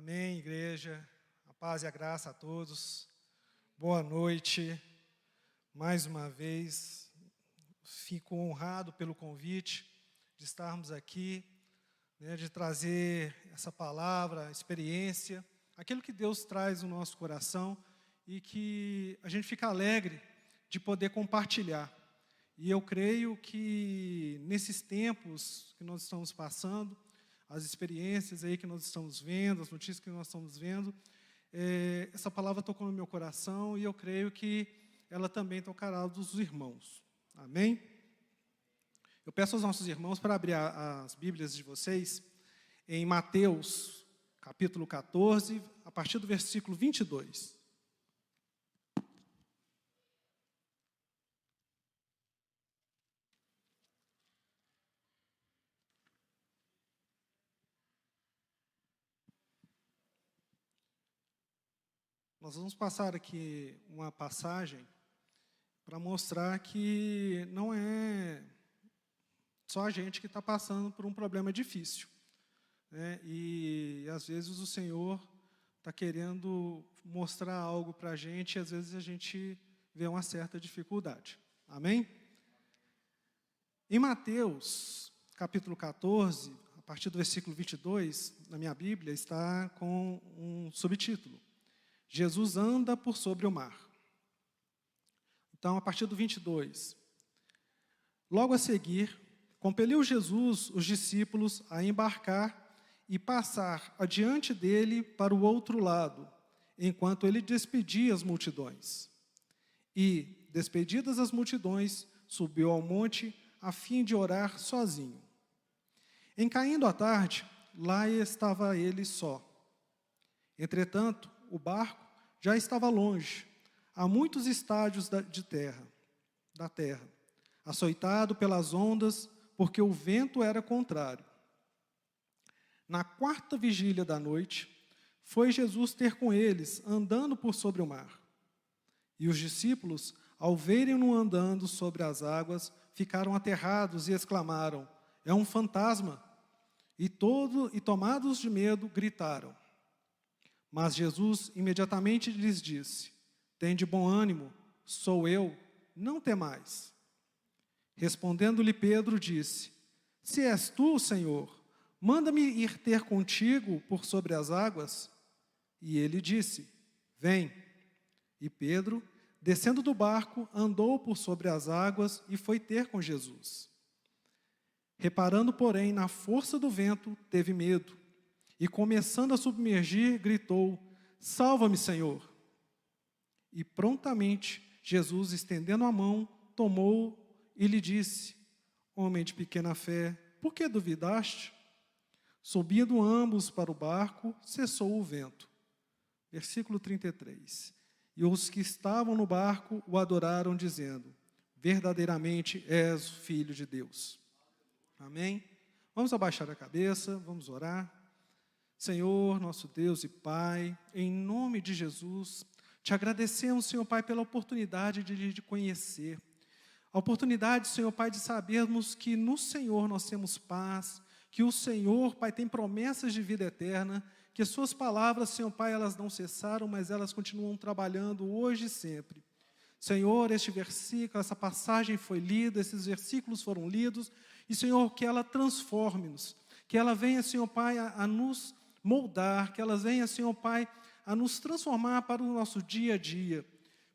Amém, igreja. A paz e a graça a todos. Boa noite. Mais uma vez, fico honrado pelo convite de estarmos aqui, de trazer essa palavra, experiência, aquilo que Deus traz no nosso coração e que a gente fica alegre de poder compartilhar. E eu creio que nesses tempos que nós estamos passando, as experiências aí que nós estamos vendo, as notícias que nós estamos vendo, essa palavra tocou no meu coração e eu creio que ela também tocará dos irmãos. Amém? Eu peço aos nossos irmãos para abrir as Bíblias de vocês em Mateus, capítulo 14, a partir do versículo 22. Nós vamos passar aqui uma passagem para mostrar que não é só a gente que está passando por um problema difícil, E às vezes o Senhor está querendo mostrar algo para a gente e às vezes a gente vê uma certa dificuldade. Amém? Em Mateus, capítulo 14, a partir do versículo 22, na minha Bíblia, está com um subtítulo: Jesus anda por sobre o mar. Então, a partir do 22. Logo a seguir, compeliu Jesus os discípulos a embarcar e passar adiante dele para o outro lado, enquanto ele despedia as multidões. E, despedidas as multidões, subiu ao monte a fim de orar sozinho. Em caindo a tarde, lá estava ele só. Entretanto, o barco já estava longe, a muitos estádios da terra, açoitado pelas ondas, porque o vento era contrário. Na quarta vigília da noite, foi Jesus ter com eles, andando por sobre o mar. E os discípulos, ao verem-no andando sobre as águas, ficaram aterrados e exclamaram: "É um fantasma!" E tomados de medo, gritaram. Mas Jesus imediatamente lhes disse: "Tende bom ânimo, sou eu, não temais." Respondendo-lhe Pedro, disse: "Se és tu, Senhor, manda-me ir ter contigo por sobre as águas." E ele disse: "Vem." E Pedro, descendo do barco, andou por sobre as águas e foi ter com Jesus. Reparando, porém, na força do vento, teve medo. E, começando a submergir, gritou: "Salva-me, Senhor!" E prontamente Jesus, estendendo a mão, tomou-o e lhe disse: "Homem de pequena fé, por que duvidaste?" Subindo ambos para o barco, cessou o vento. Versículo 33. E os que estavam no barco o adoraram, dizendo: "Verdadeiramente és o Filho de Deus." Amém? Vamos abaixar a cabeça, vamos orar. Senhor, nosso Deus e Pai, em nome de Jesus, te agradecemos, Senhor Pai, pela oportunidade de te conhecer. A oportunidade, Senhor Pai, de sabermos que no Senhor nós temos paz, que o Senhor, Pai, tem promessas de vida eterna, que as suas palavras, Senhor Pai, elas não cessaram, mas elas continuam trabalhando hoje e sempre. Senhor, este versículo, essa passagem foi lida, esses versículos foram lidos, e, Senhor, que ela transforme-nos, que ela venha, Senhor Pai, a nos moldar, que elas venham, Senhor Pai, a nos transformar para o nosso dia a dia.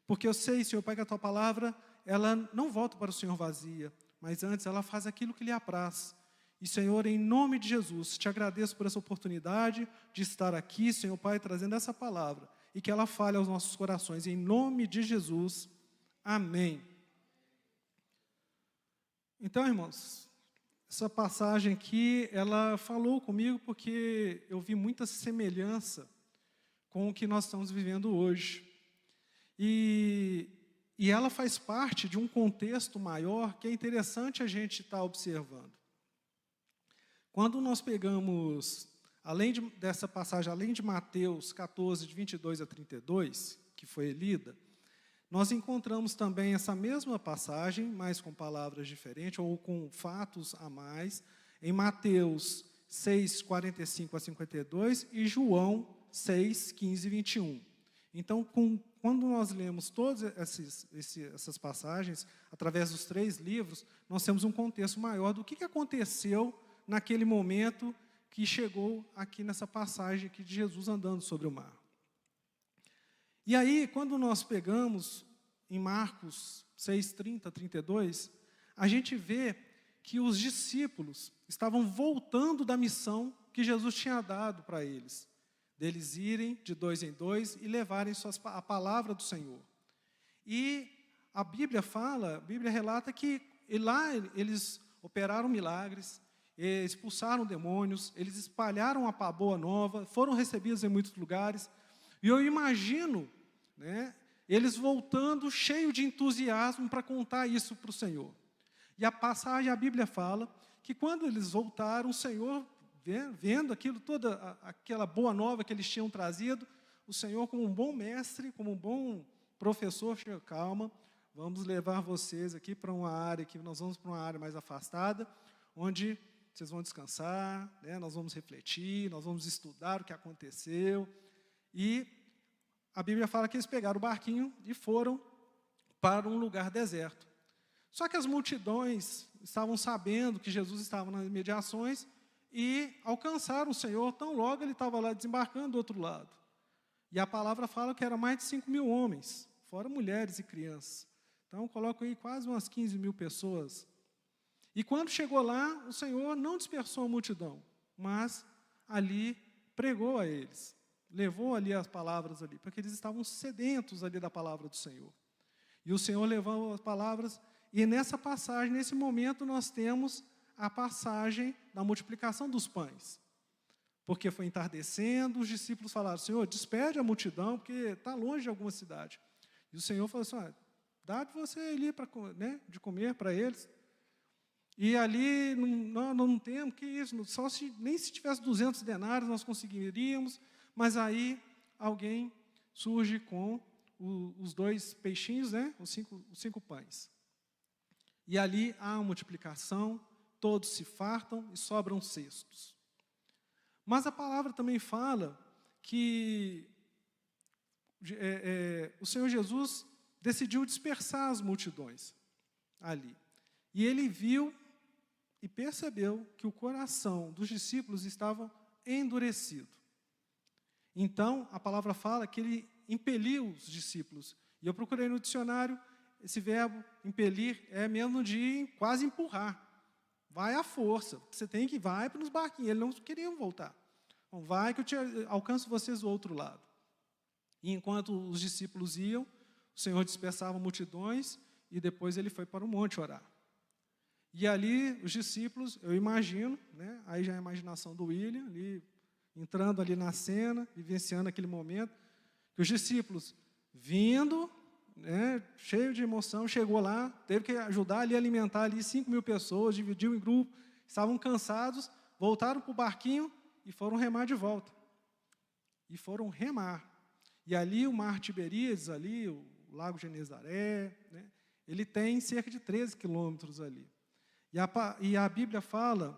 Porque eu sei, Senhor Pai, que a Tua palavra, ela não volta para o Senhor vazia, mas antes ela faz aquilo que lhe apraz. E, Senhor, em nome de Jesus, te agradeço por essa oportunidade de estar aqui, Senhor Pai, trazendo essa palavra, e que ela fale aos nossos corações. Em nome de Jesus, amém. Então, irmãos, essa passagem aqui, ela falou comigo porque eu vi muita semelhança com o que nós estamos vivendo hoje. E ela faz parte de um contexto maior que é interessante a gente estar observando. Quando nós pegamos, dessa passagem, além de Mateus 14, de 22 a 32, que foi lida, nós encontramos também essa mesma passagem, mas com palavras diferentes, ou com fatos a mais, em Mateus 6, 45 a 52 e João 6, 15 e 21. Então, quando nós lemos todas essas passagens, através dos 3 livros, nós temos um contexto maior do que aconteceu naquele momento que chegou aqui nessa passagem aqui de Jesus andando sobre o mar. E aí, quando nós pegamos em Marcos 6, 30, 32, a gente vê que os discípulos estavam voltando da missão que Jesus tinha dado para eles, deles irem de 2 em 2 e levarem a palavra do Senhor. E a Bíblia relata que lá eles operaram milagres, expulsaram demônios, eles espalharam a boa nova, foram recebidos em muitos lugares. E eu imagino, né, eles voltando cheio de entusiasmo para contar isso para o Senhor. E a Bíblia fala que quando eles voltaram, o Senhor, vendo aquilo, toda aquela boa nova que eles tinham trazido, o Senhor, como um bom mestre, como um bom professor, chega, calma, vamos levar vocês aqui para uma área, que nós vamos para uma área mais afastada, onde vocês vão descansar, né, nós vamos refletir, nós vamos estudar o que aconteceu. E a Bíblia fala que eles pegaram o barquinho e foram para um lugar deserto. Só que as multidões estavam sabendo que Jesus estava nas imediações e alcançaram o Senhor, tão logo ele estava lá desembarcando do outro lado. E a palavra fala que era mais de 5.000 homens, fora mulheres e crianças. Então, coloco aí quase umas 15.000 pessoas. E quando chegou lá, o Senhor não dispersou a multidão, mas ali pregou a eles, levou ali as palavras ali, porque eles estavam sedentos ali da palavra do Senhor. E o Senhor levou as palavras, e nessa passagem, nesse momento, nós temos a passagem da multiplicação dos pães. Porque foi entardecendo, os discípulos falaram, Senhor, despede a multidão, porque está longe de alguma cidade. E o Senhor falou assim, dá de você ali de comer para eles. E ali, não temos, que isso, nem se tivesse 200 denários nós conseguiríamos, mas aí alguém surge com os 2 peixinhos, né, os 5 pães. E ali há uma multiplicação, todos se fartam e sobram cestos. Mas a palavra também fala que o Senhor Jesus decidiu dispersar as multidões ali. E ele viu e percebeu que o coração dos discípulos estava endurecido. Então, a palavra fala que ele impeliu os discípulos. E eu procurei no dicionário, esse verbo, impelir, é mesmo de quase empurrar. Vai à força. Você tem que ir, vai para os barquinhos. Eles não queriam voltar. Então, vai que eu alcanço vocês do outro lado. E enquanto os discípulos iam, o Senhor dispersava multidões e depois ele foi para o monte orar. E ali, os discípulos, eu imagino, né, aí já é a imaginação do William, ali, entrando ali na cena, vivenciando aquele momento, que os discípulos, vindo, né, cheio de emoção, chegou lá, teve que ajudar ali a alimentar ali 5.000 pessoas, dividiu em grupo, estavam cansados, voltaram para o barquinho e foram remar de volta. E foram remar. E ali o mar Tiberíades, ali, o Lago Genezaré, né, ele tem cerca de 13 quilômetros ali. E a Bíblia fala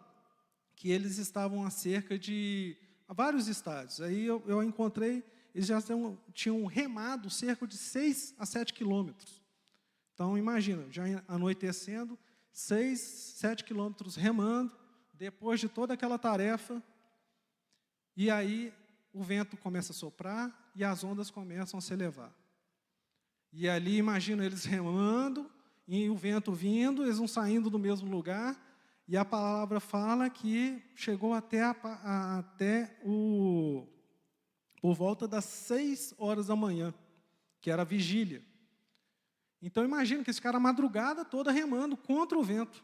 que eles estavam a cerca de vários estádios. Aí eu encontrei, eles já tinham remado cerca de 6 a 7 quilômetros. Então, imagina, já anoitecendo, 6, 7 quilômetros remando, depois de toda aquela tarefa, e aí o vento começa a soprar e as ondas começam a se elevar. E ali, imagina eles remando, e o vento vindo, eles vão saindo do mesmo lugar, e a palavra fala que chegou por volta das 6 horas da manhã, que era a vigília. Então, imagina que esse cara a madrugada toda remando contra o vento.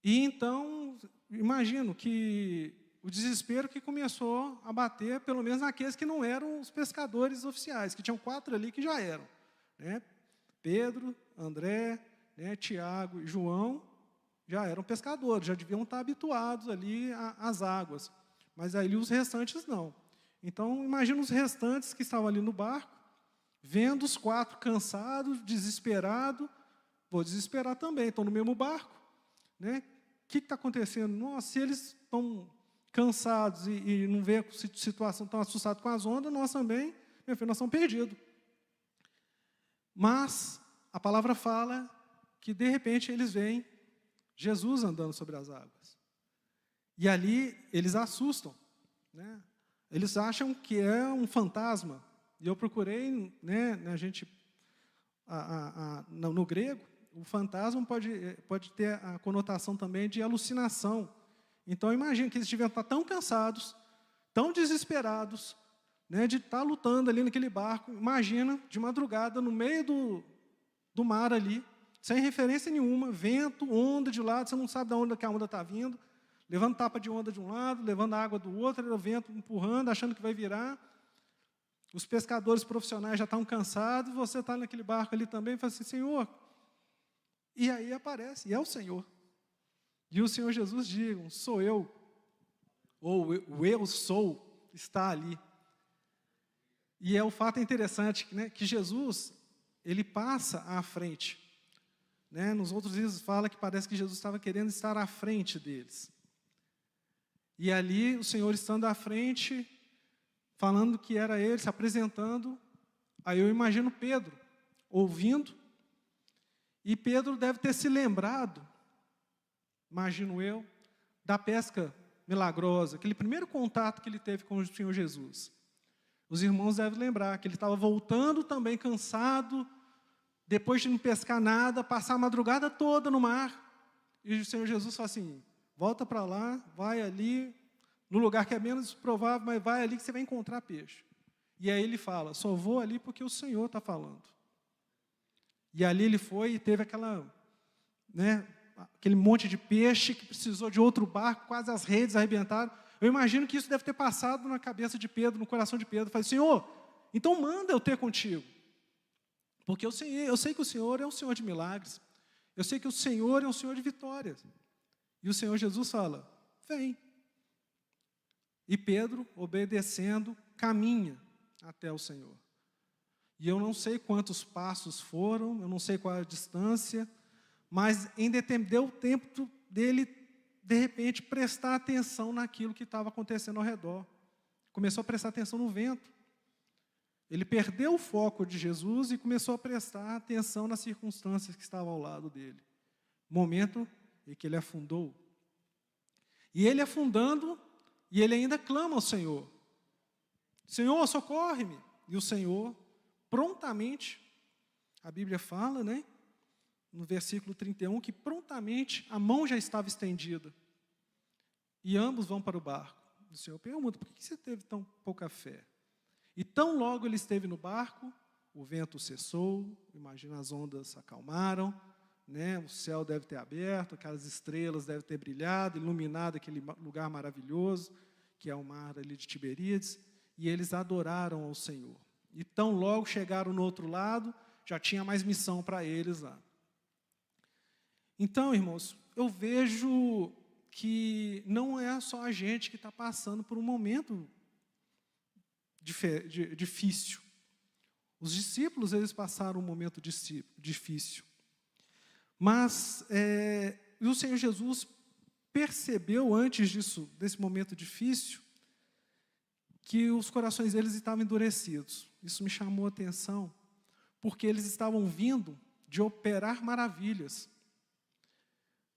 E então, imagino que o desespero que começou a bater, pelo menos naqueles que não eram os pescadores oficiais, que tinham 4 ali que já eram, né? Pedro, André, né, Tiago e João já eram pescadores, já deviam estar habituados ali às águas. Mas aí os restantes não. Então, imagina os restantes que estavam ali no barco, vendo os 4 cansados, desesperados. Vou desesperar também, estou no mesmo barco, né? que está acontecendo? Nossa, se eles estão cansados e não vê a situação, estão assustados com as ondas, nós também, meu filho, nós estamos perdidos. Mas a palavra fala que, de repente, eles veem Jesus andando sobre as águas. E ali eles assustam, né? Eles acham que é um fantasma. E eu procurei, né, no grego, o fantasma pode ter a conotação também de alucinação. Então, imagina que eles deviam estar tão cansados, tão desesperados, né, de estar lutando ali naquele barco. Imagina, de madrugada, no meio do mar ali, sem referência nenhuma, vento, onda de lado, você não sabe de onde que a onda está vindo, levando tapa de onda de um lado, levando a água do outro, o vento empurrando, achando que vai virar. Os pescadores profissionais já estão cansados, você está naquele barco ali também, e fala assim, Senhor. E aí aparece, e é o Senhor. E o Senhor Jesus diz, sou eu, ou o eu sou, está ali. E o fato interessante, né, que Jesus, ele passa à frente. Né? Nos outros livros fala que parece que Jesus estava querendo estar à frente deles. E ali, o Senhor estando à frente, falando que era ele, se apresentando, aí eu imagino Pedro, ouvindo, e Pedro deve ter se lembrado, imagino eu, da pesca milagrosa, aquele primeiro contato que ele teve com o Senhor Jesus. Os irmãos devem lembrar que ele estava voltando também cansado, depois de não pescar nada, passar a madrugada toda no mar, e o Senhor Jesus fala assim, volta para lá, vai ali, no lugar que é menos provável, mas vai ali que você vai encontrar peixe. E aí ele fala, só vou ali porque o Senhor está falando. E ali ele foi e teve aquele monte de peixe que precisou de outro barco, quase as redes arrebentaram. Eu imagino que isso deve ter passado na cabeça de Pedro, no coração de Pedro. Falei, Senhor, então manda eu ter contigo. Porque eu sei que o Senhor é um Senhor de milagres. Eu sei que o Senhor é um Senhor de vitórias. E o Senhor Jesus fala, vem. E Pedro, obedecendo, caminha até o Senhor. E eu não sei quantos passos foram, eu não sei qual a distância, mas deu tempo dele, de repente, prestar atenção naquilo que estava acontecendo ao redor. Começou a prestar atenção no vento. Ele perdeu o foco de Jesus e começou a prestar atenção nas circunstâncias que estavam ao lado dele. Momento em que ele afundou. E ele afundando, e ele ainda clama ao Senhor. Senhor, socorre-me. E o Senhor, prontamente, a Bíblia fala, né, no versículo 31, que prontamente a mão já estava estendida. E ambos vão para o barco. O Senhor pergunta, por que você teve tão pouca fé? E tão logo ele esteve no barco, o vento cessou, imagina as ondas se acalmaram, né? O céu deve ter aberto, aquelas estrelas devem ter brilhado, iluminado aquele lugar maravilhoso, que é o mar ali de Tiberíades, e eles adoraram ao Senhor. E tão logo chegaram no outro lado, já tinha mais missão para eles lá. Então, irmãos, eu vejo que não é só a gente que está passando por um momento difícil. Os discípulos, eles passaram um momento difícil. Mas o Senhor Jesus percebeu antes desse momento difícil, que os corações deles estavam endurecidos. Isso me chamou a atenção, porque eles estavam vindo de operar maravilhas,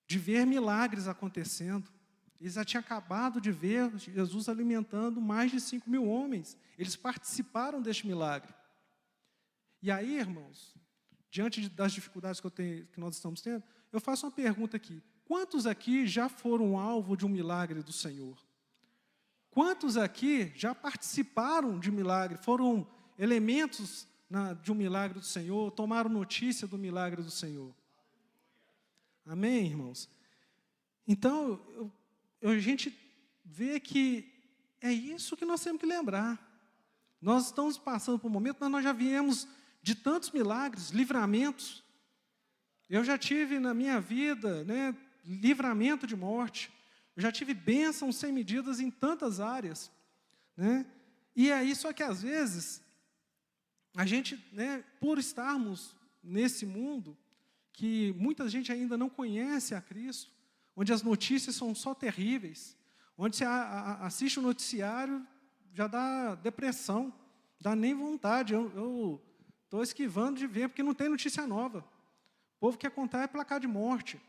de ver milagres acontecendo. Eles já tinham acabado de ver Jesus alimentando mais de 5.000 homens. Eles participaram deste milagre. E aí, irmãos, diante das dificuldades que nós estamos tendo, eu faço uma pergunta aqui. Quantos aqui já foram alvo de um milagre do Senhor? Quantos aqui já participaram de milagre, foram elementos de um milagre do Senhor, tomaram notícia do milagre do Senhor? Amém, irmãos? Então, a gente vê que é isso que nós temos que lembrar. Nós estamos passando por um momento, mas nós já viemos de tantos milagres, livramentos. Eu já tive na minha vida, né, livramento de morte. Eu já tive bênçãos sem medidas em tantas áreas. Né? E aí, só que às vezes, a gente, né, por estarmos nesse mundo, que muita gente ainda não conhece a Cristo, onde as notícias são só terríveis, onde você assiste o noticiário, já dá depressão, dá nem vontade. Eu estou esquivando de ver, porque não tem notícia nova. O povo quer contar é placar de morte,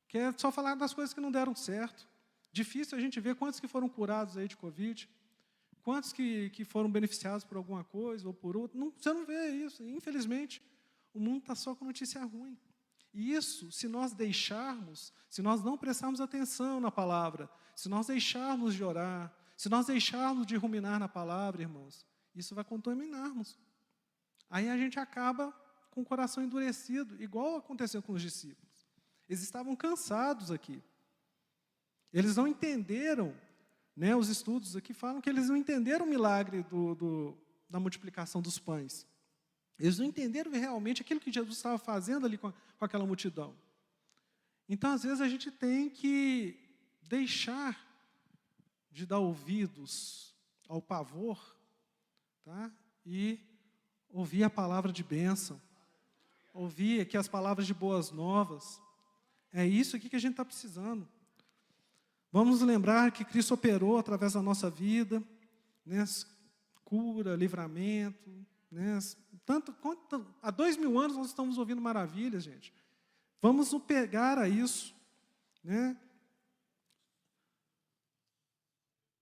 quer só falar das coisas que não deram certo. Difícil a gente ver quantos que foram curados aí de Covid, quantos que foram beneficiados por alguma coisa ou por outra. Não, você não vê isso. Infelizmente, o mundo está só com notícia ruim. E isso, se nós deixarmos, se nós não prestarmos atenção na palavra, se nós deixarmos de orar, se nós deixarmos de ruminar na palavra, irmãos, isso vai contaminar-nos. Aí a gente acaba com o coração endurecido, igual aconteceu com os discípulos. Eles estavam cansados aqui. Eles não entenderam, né, os estudos aqui falam que eles não entenderam o milagre da multiplicação dos pães. Eles não entenderam realmente aquilo que Jesus estava fazendo ali com aquela multidão. Então, às vezes, a gente tem que deixar de dar ouvidos ao pavor, tá? E ouvir a palavra de bênção, ouvir aqui as palavras de boas novas. É isso aqui que a gente está precisando. Vamos lembrar que Cristo operou através da nossa vida, né, cura, livramento, né, há 2000 anos nós estamos ouvindo maravilhas, gente. Vamos nos pegar a isso, né?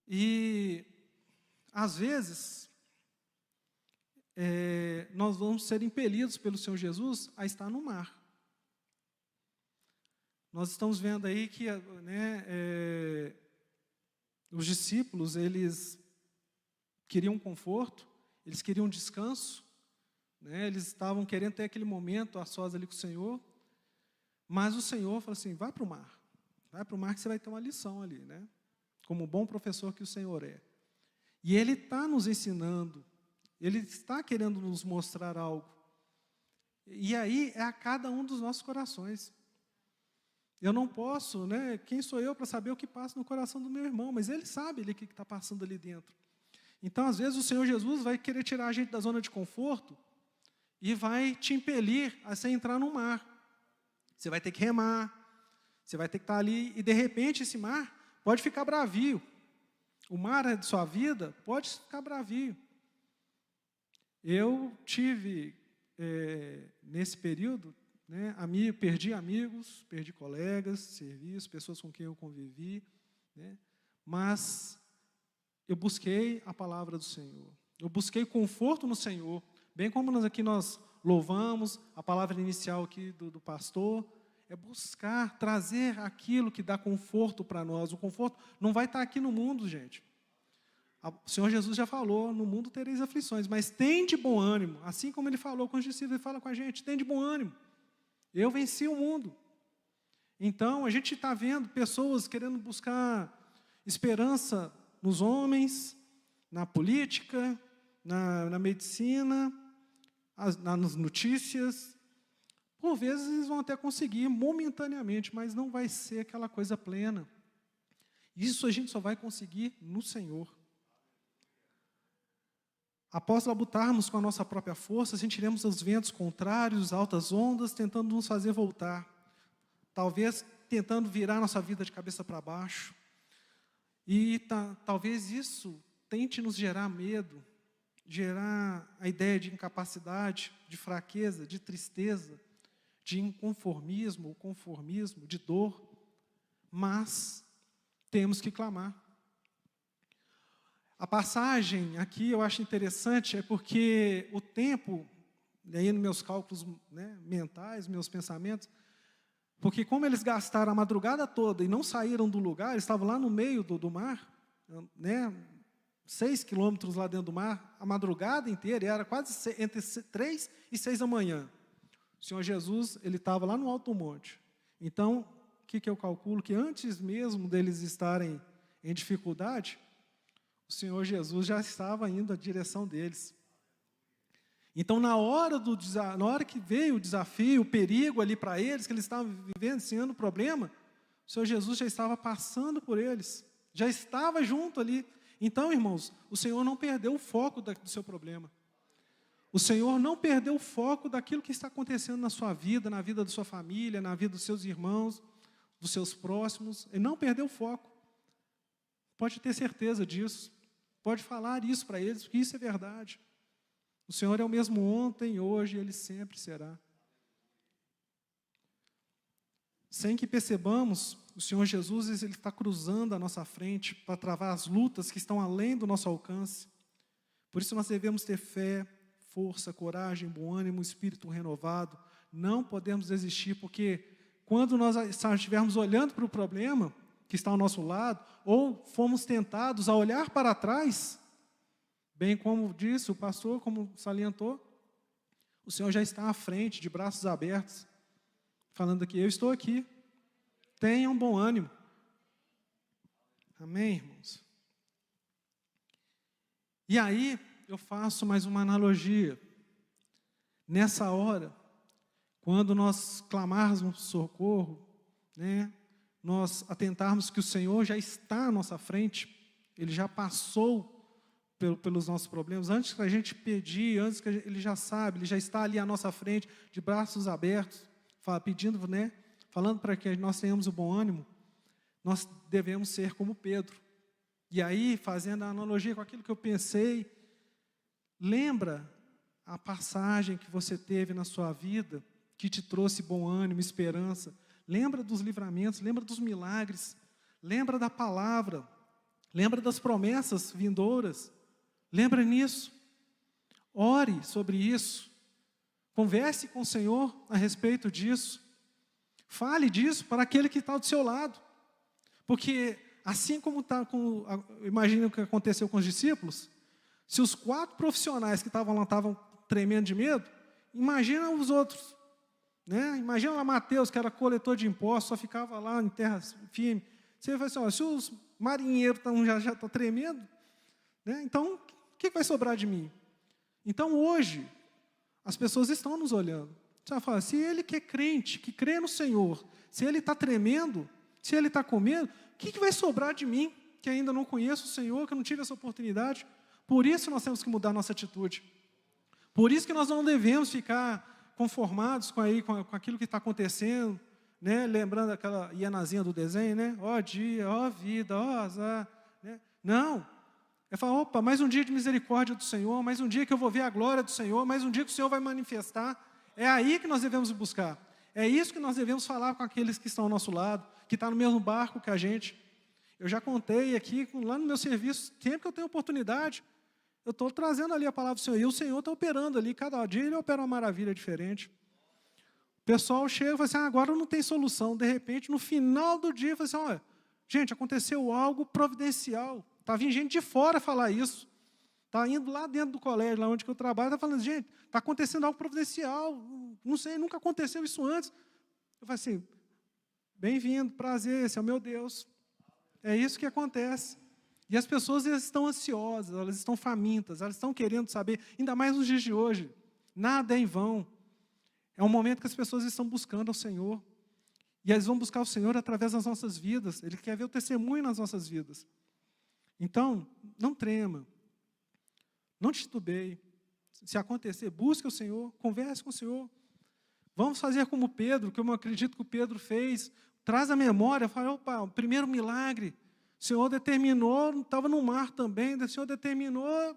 E às vezes nós vamos ser impelidos pelo Senhor Jesus a estar no mar. Nós estamos vendo aí que, né, os discípulos, eles queriam conforto, eles queriam descanso, né, eles estavam querendo ter aquele momento a sós ali com o Senhor, mas o Senhor falou assim, vai para o mar que você vai ter uma lição ali, né, como bom professor que o Senhor é. E Ele está nos ensinando, Ele está querendo nos mostrar algo. E aí é a cada um dos nossos corações. Eu não posso, né? Quem sou eu para saber o que passa no coração do meu irmão? Mas Ele sabe o que está passando ali dentro. Então, às vezes, o Senhor Jesus vai querer tirar a gente da zona de conforto e vai te impelir a você entrar no mar. Você vai ter que remar, você vai ter que estar ali, e de repente esse mar pode ficar bravio. O mar de sua vida pode ficar bravio. Eu tive, nesse período, né, perdi amigos, perdi colegas, serviço, pessoas com quem eu convivi, né, mas eu busquei a palavra do Senhor, eu busquei conforto no Senhor, bem como nós louvamos a palavra inicial aqui do pastor, é buscar, trazer aquilo que dá conforto para nós. O conforto não vai estar aqui no mundo, gente. O Senhor Jesus já falou, no mundo tereis aflições, mas tem de bom ânimo, assim como Ele falou com os discípulos, Ele fala com a gente, tem de bom ânimo. Eu venci o mundo. Então, a gente está vendo pessoas querendo buscar esperança nos homens, na política, na medicina, nas notícias. Por vezes, eles vão até conseguir momentaneamente, mas não vai ser aquela coisa plena. Isso a gente só vai conseguir no Senhor. Após labutarmos com a nossa própria força, sentiremos os ventos contrários, altas ondas, tentando nos fazer voltar. Talvez tentando virar nossa vida de cabeça para baixo. E talvez isso tente nos gerar medo, gerar a ideia de incapacidade, de fraqueza, de tristeza, de inconformismo, ou conformismo, de dor. Mas temos que clamar. A passagem aqui eu acho interessante, é porque o tempo, aí nos meus cálculos, né, mentais, meus pensamentos, porque como eles gastaram a madrugada toda e não saíram do lugar, eles estavam lá no meio do mar, né, 6 quilômetros lá dentro do mar, a madrugada inteira, e era quase entre 3 e 6 da manhã. O Senhor Jesus, Ele estava lá no alto do monte. Então, o que eu calculo? Que antes mesmo deles estarem em dificuldade, o Senhor Jesus já estava indo na direção deles. Então, na hora que veio o desafio, o perigo ali para eles, que eles estavam vivenciando o problema, o Senhor Jesus já estava passando por eles, já estava junto ali. Então, irmãos, o Senhor não perdeu o foco do seu problema. O Senhor não perdeu o foco daquilo que está acontecendo na sua vida, na vida da sua família, na vida dos seus irmãos. dos seus próximos, e não perder o foco. Pode ter certeza disso. Pode falar isso para eles, porque isso é verdade. O Senhor é o mesmo ontem, hoje, e Ele sempre será. Sem que percebamos, o Senhor Jesus Ele está cruzando a nossa frente para travar as lutas que estão além do nosso alcance. Por isso nós devemos ter fé, força, coragem, bom ânimo, espírito renovado. Não podemos desistir, porque quando nós estivermos olhando para o problema que está ao nosso lado, ou fomos tentados a olhar para trás, bem como disse o pastor, como salientou, o Senhor já está à frente, de braços abertos, falando aqui, eu estou aqui, tenham bom ânimo. Amém, irmãos? E aí, eu faço mais uma analogia. Nessa hora, quando nós clamarmos socorro, né, nós atentarmos que o Senhor já está à nossa frente, Ele já passou pelos nossos problemas, antes que a gente pedir, antes que Ele já sabe, Ele já está ali à nossa frente, de braços abertos, pedindo, né, falando para que nós tenhamos o bom ânimo, nós devemos ser como Pedro. E aí, fazendo a analogia com aquilo que eu pensei, lembra a passagem que você teve na sua vida, que te trouxe bom ânimo, esperança. Lembra dos livramentos, lembra dos milagres, lembra da palavra, lembra das promessas vindouras. Lembra nisso. Ore sobre isso. Converse com o Senhor a respeito disso. Fale disso para aquele que está do seu lado. Porque assim como imagina o que aconteceu com os discípulos, se os 4 profissionais que estavam lá estavam tremendo de medo, imagina os outros. Né? Imagina lá Mateus, que era coletor de impostos, só ficava lá em terra firme. Você vai assim, ó, se os marinheiros já estão tremendo, né? Então, o que vai sobrar de mim? Então, hoje, as pessoas estão nos olhando. Você vai falar, se ele que é crente, que crê no Senhor, se ele está tremendo, se ele está com medo, o que vai sobrar de mim, que ainda não conheço o Senhor, que eu não tive essa oportunidade? Por isso nós temos que mudar nossa atitude. Por isso que nós não devemos ficar conformados com aquilo que está acontecendo, né? Lembrando aquela hienazinha do desenho, né? Ó dia, ó vida, ó azar. Né? Não. É falar, opa, mais um dia de misericórdia do Senhor, mais um dia que eu vou ver a glória do Senhor, mais um dia que o Senhor vai manifestar. É aí que nós devemos buscar. É isso que nós devemos falar com aqueles que estão ao nosso lado, que estão no mesmo barco que a gente. Eu já contei aqui, lá no meu serviço, sempre que eu tenho oportunidade, eu estou trazendo ali a palavra do Senhor, e o Senhor está operando ali, cada dia Ele opera uma maravilha diferente. O pessoal chega e fala assim, agora não tem solução. De repente, no final do dia, fala assim, olha, gente, aconteceu algo providencial. Está vindo gente de fora falar isso. Está indo lá dentro do colégio, lá onde eu trabalho, está falando, gente, está acontecendo algo providencial. Não sei, nunca aconteceu isso antes. Eu falo assim, bem-vindo, prazer, esse é o meu Deus. É isso que acontece. E as pessoas estão ansiosas, elas estão famintas, elas estão querendo saber, ainda mais nos dias de hoje. Nada é em vão. É um momento que as pessoas estão buscando ao Senhor. E eles vão buscar o Senhor através das nossas vidas. Ele quer ver o testemunho nas nossas vidas. Então, não trema. Não titubeie. Se acontecer, busque o Senhor, converse com o Senhor. Vamos fazer como Pedro, que eu acredito que o Pedro fez. Traz a memória, fala, opa, o primeiro milagre. O Senhor determinou, estava no mar também, o Senhor determinou,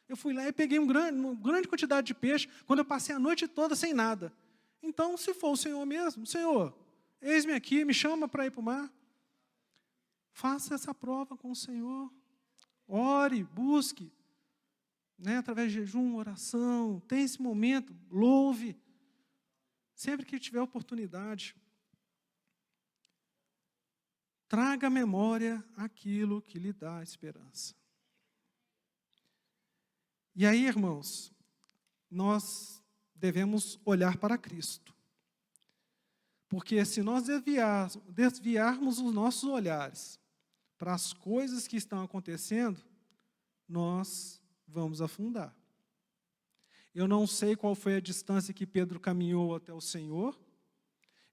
eu fui lá e peguei uma grande quantidade de peixe, quando eu passei a noite toda sem nada. Então, se for o Senhor mesmo, Senhor, eis-me aqui, me chama para ir para o mar. Faça essa prova com o Senhor. Ore, busque, né, através de jejum, oração, tem esse momento, louve, sempre que tiver oportunidade. Traga à memória aquilo que lhe dá esperança. E aí, irmãos, nós devemos olhar para Cristo. Porque se nós desviarmos os nossos olhares para as coisas que estão acontecendo, nós vamos afundar. Eu não sei qual foi a distância que Pedro caminhou até o Senhor,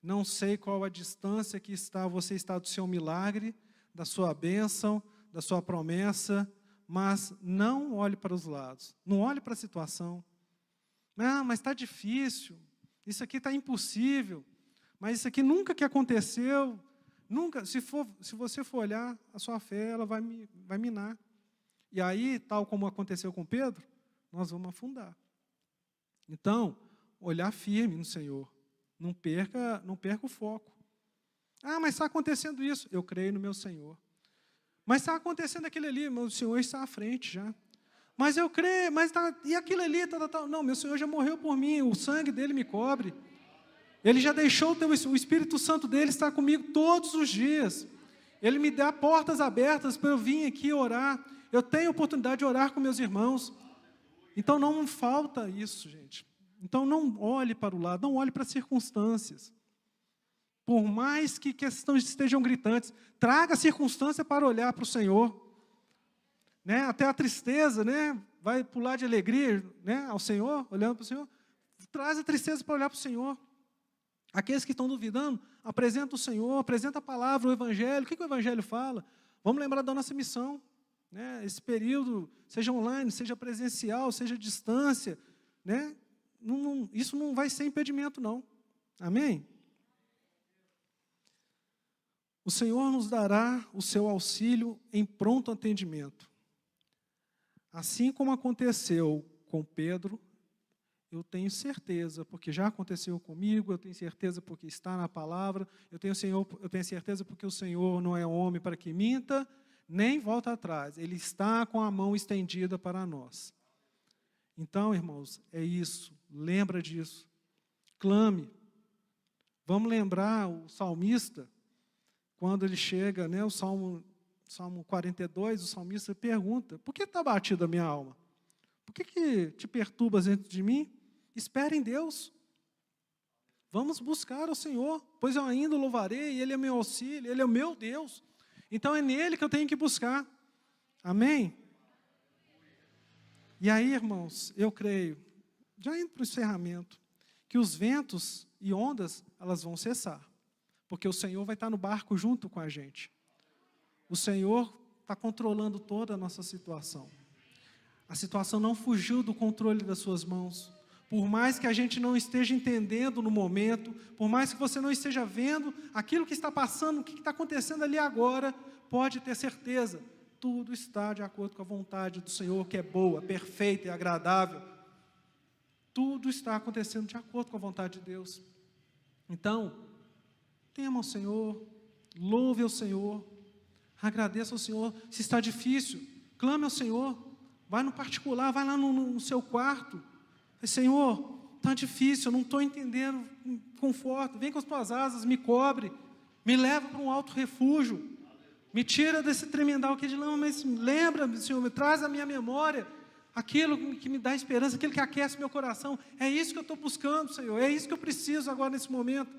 não sei qual a distância que você está do seu milagre, da sua bênção, da sua promessa, mas não olhe para os lados, não olhe para a situação. Ah, mas está difícil, isso aqui está impossível, mas isso aqui nunca que aconteceu. Nunca, se você for olhar, a sua fé ela vai minar. E aí, tal como aconteceu com Pedro, nós vamos afundar. Então, olhar firme no Senhor. Não perca o foco. Ah, mas está acontecendo isso. Eu creio no meu Senhor. Mas está acontecendo aquilo ali, meu Senhor está à frente já. Mas eu creio, e aquilo ali, tal. Não, meu Senhor já morreu por mim, o sangue dele me cobre. Ele já deixou o Espírito Santo dele estar comigo todos os dias. Ele me dá portas abertas para eu vir aqui orar. Eu tenho oportunidade de orar com meus irmãos. Então não falta isso, gente. Então não olhe para o lado, não olhe para as circunstâncias. Por mais que questões estejam gritantes, traga a circunstância para olhar para o Senhor. Né? Até a tristeza, né? Vai pular de alegria, né? Ao Senhor, olhando para o Senhor. Traz a tristeza para olhar para o Senhor. Aqueles que estão duvidando, apresenta o Senhor, apresenta a palavra, o Evangelho. O que o Evangelho fala? Vamos lembrar da nossa missão. Né? Esse período, seja online, seja presencial, seja distância, né? Isso não vai ser impedimento, não. Amém? O Senhor nos dará o seu auxílio em pronto atendimento. Assim como aconteceu com Pedro, eu tenho certeza, porque já aconteceu comigo, eu tenho certeza porque está na palavra, eu tenho certeza porque o Senhor não é homem para que minta, nem volta atrás. Ele está com a mão estendida para nós. Então, irmãos, é isso. Lembra disso. Clame. Vamos lembrar o salmista, quando ele chega, né, o Salmo 42, o salmista pergunta, por que está batida a minha alma? Por que te perturbas dentro de mim? Espere em Deus. Vamos buscar ao Senhor, pois eu ainda o louvarei, Ele é meu auxílio, Ele é o meu Deus. Então é nele que eu tenho que buscar. Amém? E aí, irmãos, eu creio, já indo para o encerramento, que os ventos e ondas, elas vão cessar. Porque o Senhor vai estar no barco junto com a gente. O Senhor está controlando toda a nossa situação. A situação não fugiu do controle das suas mãos. Por mais que a gente não esteja entendendo no momento, por mais que você não esteja vendo aquilo que está passando, o que está acontecendo ali agora, pode ter certeza, tudo está de acordo com a vontade do Senhor, que é boa, perfeita e agradável. Tudo está acontecendo de acordo com a vontade de Deus. Então, tema ao Senhor, louve ao Senhor, agradeça ao Senhor. Se está difícil, clame ao Senhor, vai no particular, vai lá no seu quarto. Senhor, está difícil, eu não estou entendendo, conforto, vem com as tuas asas, me cobre, me leva para um alto refúgio, me tira desse tremendal aqui de lama, mas lembra, Senhor, me traz à minha memória aquilo que me dá esperança, aquilo que aquece meu coração. É isso que eu estou buscando, Senhor, é isso que eu preciso agora nesse momento.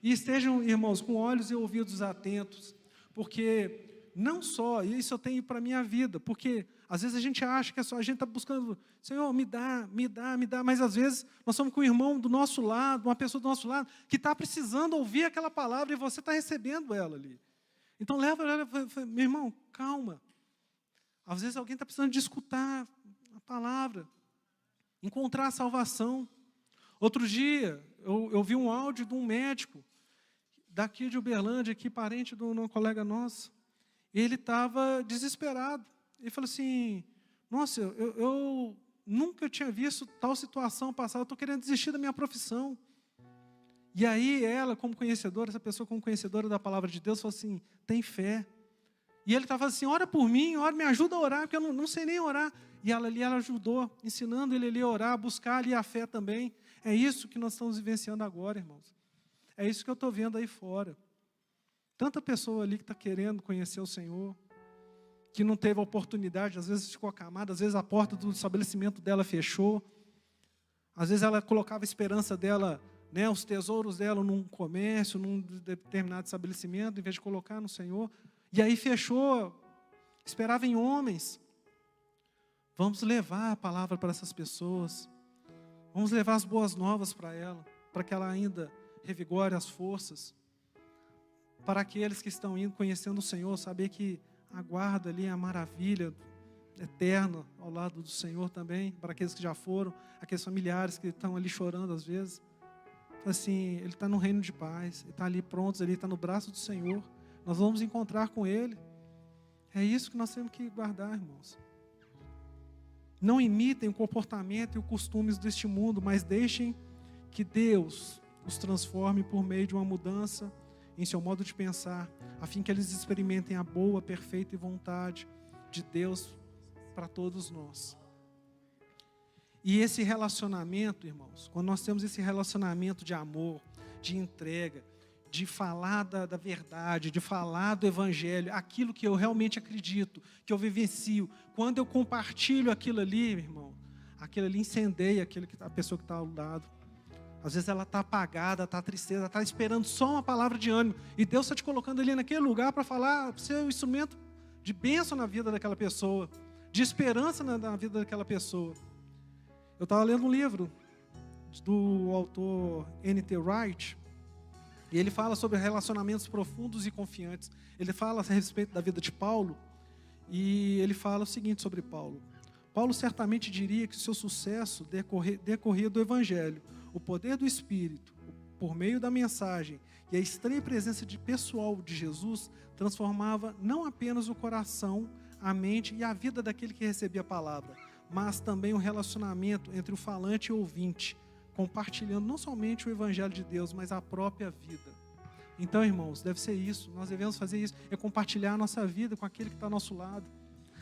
E estejam, irmãos, com olhos e ouvidos atentos, porque não só, isso eu tenho para a minha vida, porque às vezes a gente acha que a gente está buscando, Senhor, me dá, mas às vezes nós somos com um irmão do nosso lado, uma pessoa do nosso lado, que está precisando ouvir aquela palavra e você está recebendo ela ali. Então leva ela, meu irmão, calma. Às vezes alguém está precisando de escutar a palavra, encontrar a salvação. Outro dia, eu vi um áudio de um médico, daqui de Uberlândia, aqui, parente de um colega nosso. Ele estava desesperado. Ele falou assim, nossa, eu nunca tinha visto tal situação passar, eu estou querendo desistir da minha profissão. E aí ela, como conhecedora, essa pessoa como conhecedora da palavra de Deus, falou assim, tem fé. E ele estava assim, ora por mim, me ajuda a orar, porque eu não sei nem orar. E ela ajudou, ensinando ele ali a orar, a buscar ali a fé também. É isso que nós estamos vivenciando agora, irmãos. É isso que eu estou vendo aí fora. Tanta pessoa ali que está querendo conhecer o Senhor, que não teve a oportunidade, às vezes ficou acamada, às vezes a porta do estabelecimento dela fechou, às vezes ela colocava a esperança dela, né, os tesouros dela num comércio, num determinado estabelecimento, em vez de colocar no Senhor, e aí fechou, esperava em homens. Vamos levar a palavra para essas pessoas, vamos levar as boas novas para ela, para que ela ainda revigore as forças, para aqueles que estão indo, conhecendo o Senhor, saber que aguarda ali a maravilha eterna ao lado do Senhor também, para aqueles que já foram, aqueles familiares que estão ali chorando às vezes. assim, ele está no reino de paz, ele está ali pronto, ele está no braço do Senhor. Nós vamos encontrar com ele. É isso que nós temos que guardar, irmãos. Não imitem o comportamento e os costumes deste mundo, mas deixem que Deus os transforme por meio de uma mudança em seu modo de pensar, a fim que eles experimentem a boa, perfeita vontade de Deus para todos nós. E esse relacionamento, irmãos, quando nós temos esse relacionamento de amor, de entrega, de falar da verdade, de falar do Evangelho, aquilo que eu realmente acredito, que eu vivencio, quando eu compartilho aquilo ali, irmão, aquilo ali incendeia a pessoa que está ao lado. Às vezes ela está apagada, está tristeza, está esperando só uma palavra de ânimo, e Deus está te colocando ali naquele lugar para falar, para ser um instrumento de bênção na vida daquela pessoa, de esperança na vida daquela pessoa. Eu estava lendo um livro do autor N.T. Wright, e ele fala sobre relacionamentos profundos e confiantes. Ele fala a respeito da vida de Paulo, e ele fala o seguinte sobre Paulo. Paulo certamente diria que o seu sucesso decorria do Evangelho, o poder do Espírito, por meio da mensagem e a estranha presença pessoal de Jesus, transformava não apenas o coração, a mente e a vida daquele que recebia a palavra, mas também o relacionamento entre o falante e o ouvinte, compartilhando não somente o Evangelho de Deus, mas a própria vida. Então, irmãos, deve ser isso, nós devemos fazer isso, é compartilhar a nossa vida com aquele que está ao nosso lado,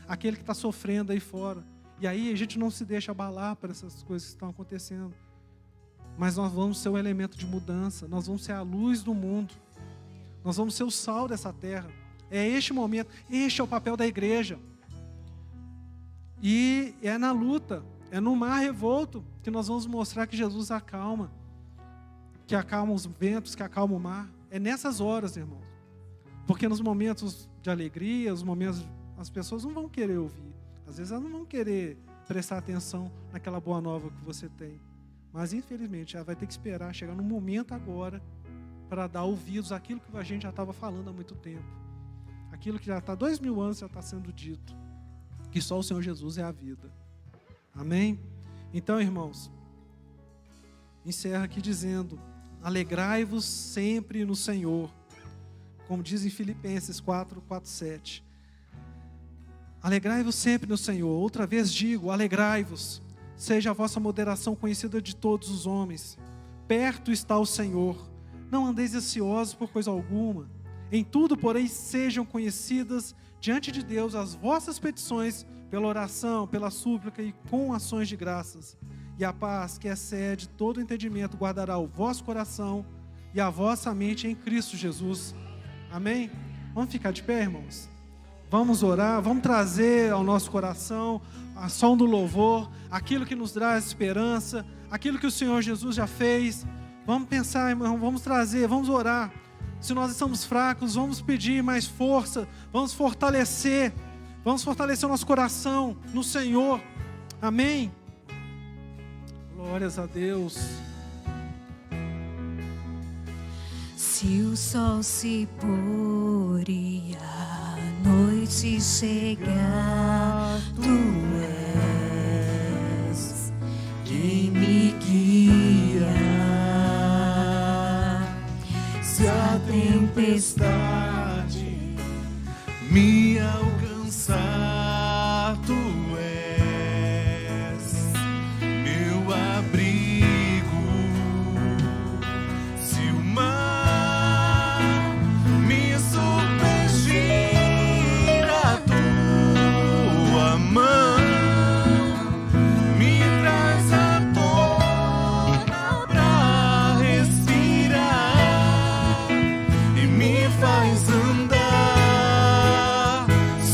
aquele que está sofrendo aí fora. E aí a gente não se deixa abalar por essas coisas que estão acontecendo, mas nós vamos ser o elemento de mudança, nós vamos ser a luz do mundo, nós vamos ser o sal dessa terra. É este momento, este é o papel da igreja. E é na luta, é no mar revolto que nós vamos mostrar que Jesus acalma, que acalma os ventos, que acalma o mar. É nessas horas, irmãos. Porque nos momentos de alegria, os momentos, as pessoas não vão querer ouvir. Às vezes elas não vão querer prestar atenção naquela boa nova que você tem. Mas infelizmente ela vai ter que esperar chegar no momento agora para dar ouvidos àquilo que a gente já estava falando há muito tempo. Aquilo que já está 2000 anos já está sendo dito. Que só o Senhor Jesus é a vida. Amém? Então, irmãos, encerra aqui dizendo: alegrai-vos sempre no Senhor. Como diz em Filipenses 4:7. Alegrai-vos sempre no Senhor. Outra vez digo, alegrai-vos. Seja a vossa moderação conhecida de todos os homens. Perto está o Senhor. Não andeis ansiosos por coisa alguma. Em tudo, porém, sejam conhecidas diante de Deus as vossas petições, pela oração, pela súplica e com ações de graças. E a paz que excede todo entendimento guardará o vosso coração e a vossa mente em Cristo Jesus. Amém? Vamos ficar de pé, irmãos? Vamos orar, vamos trazer ao nosso coração a som do louvor, aquilo que nos traz esperança, aquilo que o Senhor Jesus já fez. Vamos pensar, irmão, vamos trazer, vamos orar. Se nós estamos fracos, vamos pedir mais força, vamos fortalecer o nosso coração no Senhor. Amém? Glórias a Deus. Se o sol se pôr e a noite chegar, tu és quem me guia. Se a tempestade me alcançar, tu és meu abrigo. Se o mar me submergir, a tua mão me traz à tona pra respirar e me faz andar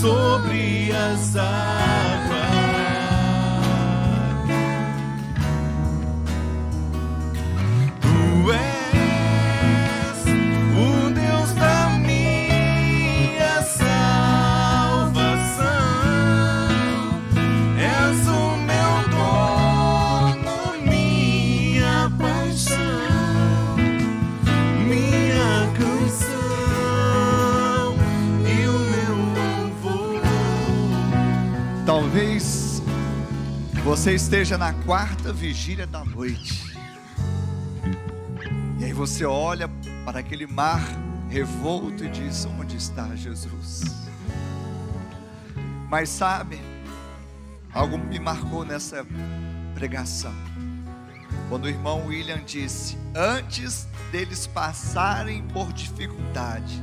sobre as águas. Tu és o Deus da minha salvação. És o meu dono, minha paixão, minha canção e o meu louvor. Talvez você esteja na quarta vigília da noite. você olha para aquele mar revolto e diz: onde está Jesus? Mas sabe, algo me marcou nessa pregação, quando o irmão William disse: antes deles passarem por dificuldade,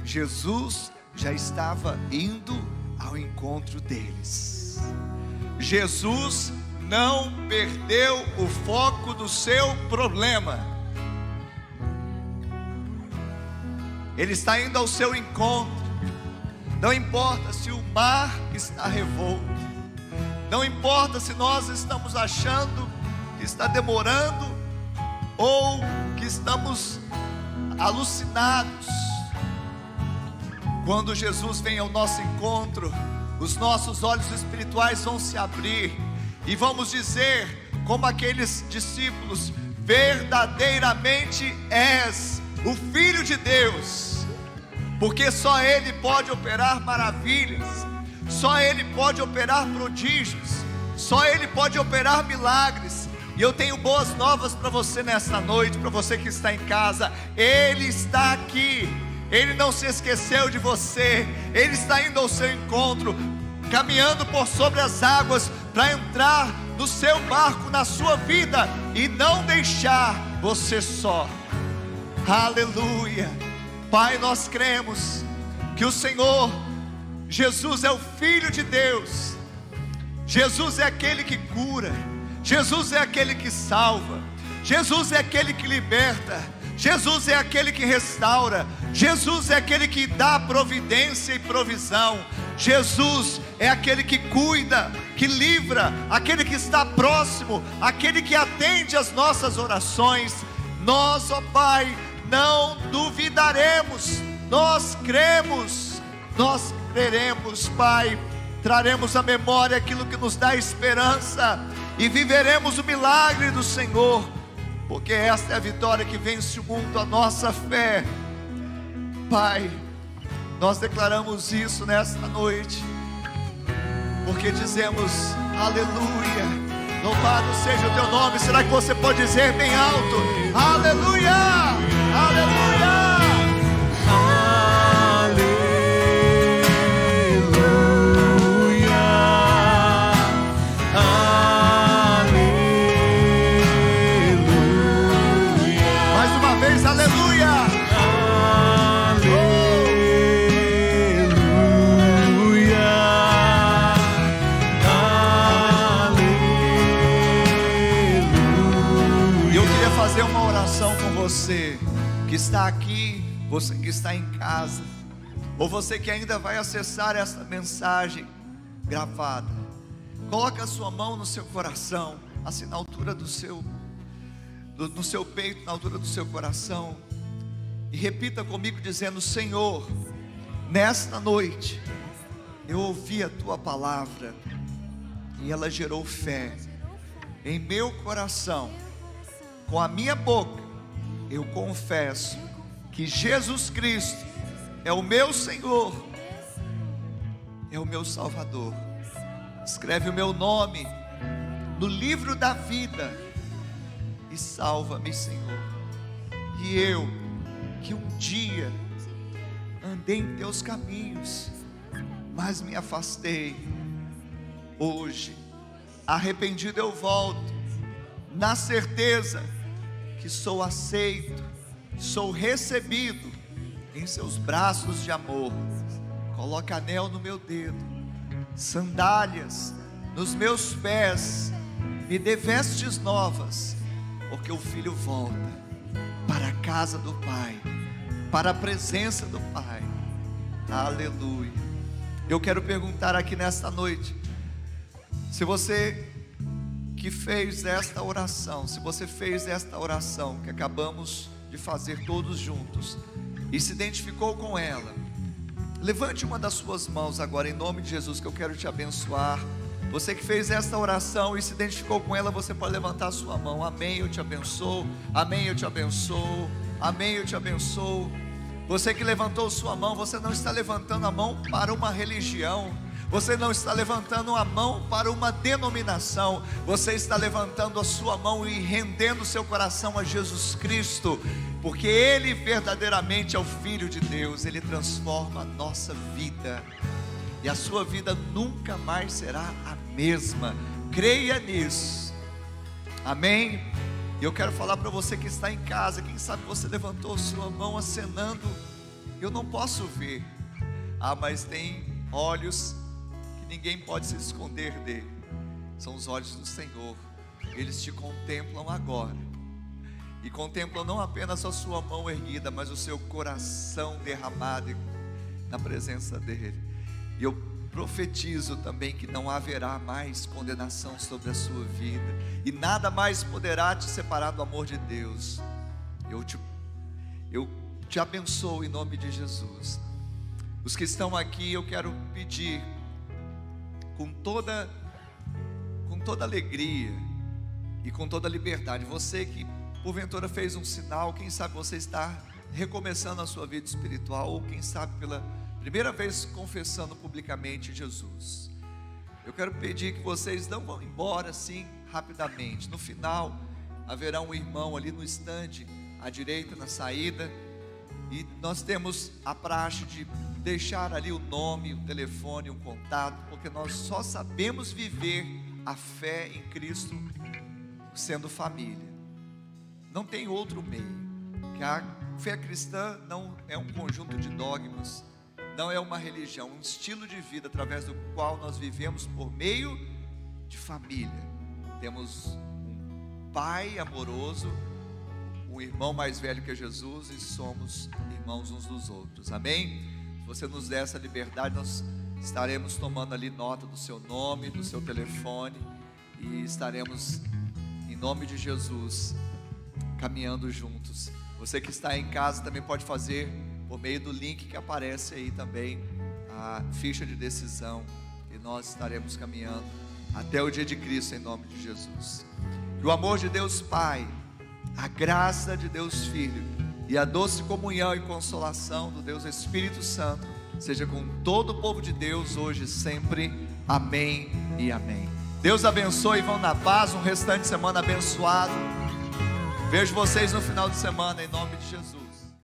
Jesus já estava indo ao encontro deles. Jesus não perdeu o foco do seu problema. Ele está indo ao seu encontro. Não importa se o mar está revolto, não importa se nós estamos achando que está demorando ou que estamos alucinados. Quando Jesus vem ao nosso encontro, os nossos olhos espirituais vão se abrir e vamos dizer, como aqueles discípulos: verdadeiramente és o Filho de Deus, porque só Ele pode operar maravilhas, só Ele pode operar prodígios, só Ele pode operar milagres. E eu tenho boas novas para você nessa noite, para você que está em casa. Ele está aqui, Ele não se esqueceu de você, Ele está indo ao seu encontro, caminhando por sobre as águas, para entrar no seu barco, na sua vida, e não deixar você só. Aleluia. Pai, nós cremos que o Senhor Jesus é o Filho de Deus. Jesus é aquele que cura, Jesus é aquele que salva, Jesus é aquele que liberta, Jesus é aquele que restaura, Jesus é aquele que dá providência e provisão, Jesus é aquele que cuida, que livra, aquele que está próximo, aquele que atende às nossas orações. Nós, ó Pai, não duvidaremos, nós cremos, nós creremos, Pai. Traremos à memória aquilo que nos dá esperança e viveremos o milagre do Senhor, porque esta é a vitória que vence o mundo, a nossa fé. Pai, nós declaramos isso nesta noite, porque dizemos: aleluia, louvado seja o teu nome. Será que você pode dizer bem alto: aleluia, aleluia? Você que está aqui, você que está em casa, ou você que ainda vai acessar essa mensagem gravada, coloque a sua mão no seu coração, assim na altura no seu peito, na altura do seu coração, e repita comigo dizendo: Senhor, nesta noite eu ouvi a tua palavra e ela gerou fé em meu coração. Com a minha boca eu confesso que Jesus Cristo é o meu Senhor, é o meu Salvador. Escreve o meu nome no livro da vida e salva-me, Senhor. E eu, que um dia andei em teus caminhos, mas me afastei, hoje, arrependido eu volto, na certeza que sou aceito, sou recebido em seus braços de amor. Coloca anel no meu dedo, sandálias nos meus pés, me dê vestes novas, porque o filho volta para a casa do Pai, para a presença do Pai. Aleluia. Eu quero perguntar aqui nesta noite, se você que fez esta oração, se você fez esta oração que acabamos de fazer todos juntos e se identificou com ela, levante uma das suas mãos agora em nome de Jesus, que eu quero te abençoar. Você que fez esta oração e se identificou com ela, você pode levantar a sua mão. Amém, eu te abençoo. Amém, eu te abençoo. Amém, eu te abençoo. Você que levantou sua mão, você não está levantando a mão para uma religião, Você não está levantando a mão para uma denominação, você está levantando a sua mão e rendendo seu coração a Jesus Cristo, porque Ele verdadeiramente é o Filho de Deus. Ele transforma a nossa vida, e a sua vida nunca mais será a mesma. Creia nisso, amém? E eu quero falar para você que está em casa, quem sabe você levantou sua mão acenando, eu não posso ver, mas tem olhos que ninguém pode se esconder dele, são os olhos do Senhor. Eles te contemplam agora, e contemplam não apenas a sua mão erguida, mas o seu coração derramado na presença dele. E eu profetizo também que não haverá mais condenação sobre a sua vida, e nada mais poderá te separar do amor de Deus. Eu te abençoo em nome de Jesus. Os que estão aqui, eu quero pedir com toda alegria e com toda liberdade, você que porventura fez um sinal, quem sabe você está recomeçando a sua vida espiritual, ou quem sabe pela primeira vez confessando publicamente Jesus. Eu quero pedir que vocês não vão embora assim rapidamente. No final haverá um irmão ali no estande à direita, na saída, e nós temos a praxe de deixar ali o nome, o telefone, um contato, porque nós só sabemos viver a fé em Cristo sendo família. Não tem outro meio. Que a fé cristã não é um conjunto de dogmas, não é uma religião, um estilo de vida através do qual nós vivemos por meio de família. Temos um pai amoroso, um irmão mais velho que Jesus, e somos irmãos uns dos outros, amém? Se você nos der essa liberdade, nós estaremos tomando ali nota do seu nome, do seu telefone, e estaremos, em nome de Jesus, caminhando juntos. Você que está em casa também pode fazer por meio do link que aparece aí também a ficha de decisão, e nós estaremos caminhando até o dia de Cristo em nome de Jesus. Que o amor de Deus Pai, a graça de Deus Filho e a doce comunhão e consolação do Deus Espírito Santo seja com todo o povo de Deus hoje e sempre. Amém e amém. Deus abençoe, vão na paz, um restante de semana abençoado. Vejo vocês no final de semana em nome de Jesus.